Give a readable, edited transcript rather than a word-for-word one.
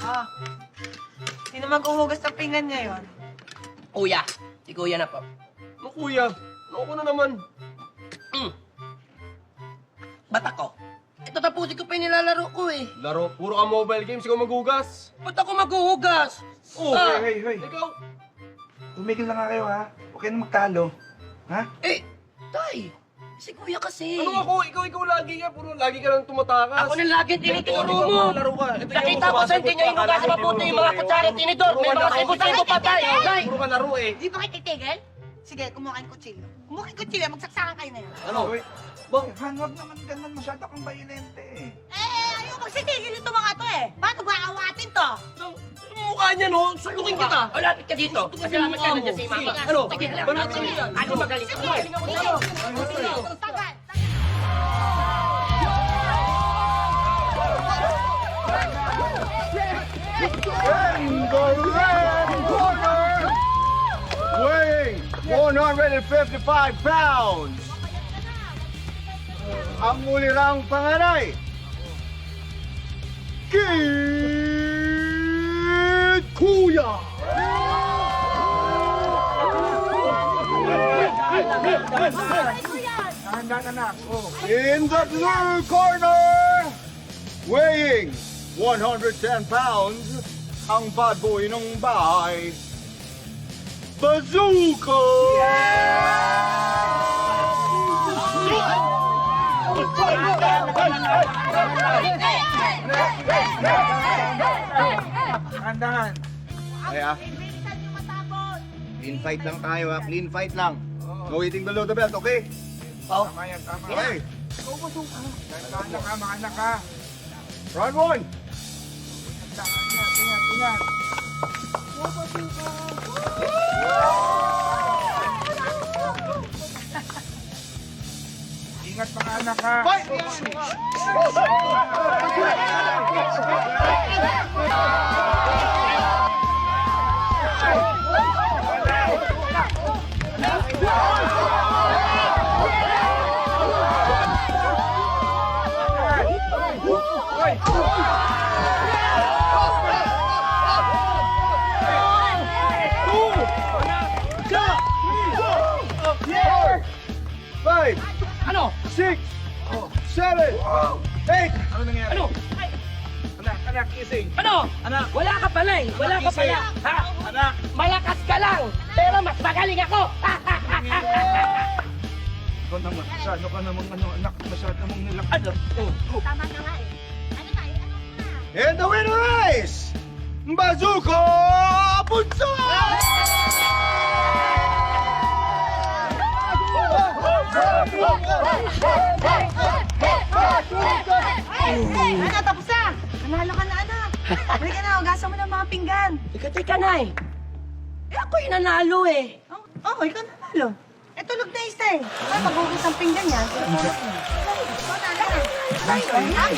Ah, sino maghuhugas ng pinggan ngayon? Kuya. Si kuya na po. Ano kuya? Ano ko na naman? Ba't ako? Ito tapusin ko pa yung nilalaro ko eh. Laro, puro ka mobile games, ikaw maghugas. Ba't ako maghuhugas? Oh, Hey, ikaw. tumigil na nga kayo, ha? Huwag kayong magtalo. Ha? Eh, tay. Si kuya kasi. Ano ako? Ikaw lagi ka, lagi ka lang tumatakas. Ako na lagi tinuturo Ikaw, mo. laro ka. Ito yung Nakita ko sa hindi nyo sumasagot ka. hinugas mabuti yung mga kutsara at tinidor. May mga sibo-sibo pa tayo, tay. Puro ka laro eh. Di ba kayo titigil? Sige, kumuha kayong kutsilyo. Kumuha kayong kutsilyo, magsaksakan kayo na yun. Ano? Han, huwag naman ganun. Masyado kang bayonente, eh. Ayaw magsitigil ito mga to eh. Paano ba awatin to? Yung mukha niya, no? Sulukin kita. O, lapit ka dito. Kasalamat ka na dyan sa mama. Ano? Sige, Banatan mo yan. Ano magaling ka? Tagal, tagal. In the red corner, weighing 155 pounds, ang ulirang panganay, Kid Kuya! Dahan-dahan, anak. Oh. In the blue corner, weighing 110 pounds, ang bad boy ng bahay, Bazooka! Dahan-dahan. Kaya, clean fight lang tayo ha, clean fight lang. No eating below the belt, okay? Tama yan, tama. Okay, Dahan-dahan lang, ha, mga anak, ha? round one. Ingat. Ingat mga anak, ha? Fight! Five, Ano? 6, 7, 8. Ano nangyari? Ano? Anak, kissing. Ano? Anak. Wala ka pala eh. Wala ka pala. Ha? Anak. Malakas ka lang. Pero mas magaling ako. Ikaw naman, masyado ka namang anak, masyado namang nilak. Ano? Tama na nga eh. Ano tayo? Ano na? And the winner is Bazooka Bunso! Ano, tapos na. Nanalo ka na, anak. Halika na, hugasan mo ng mga pinggan. Teka, Nay. Eh, ako yung nanalo eh. Oh, ikaw nanalo. Eh, tulog na isa eh. Ay, maghugas ang pinggan yan. Ikaw nanalo.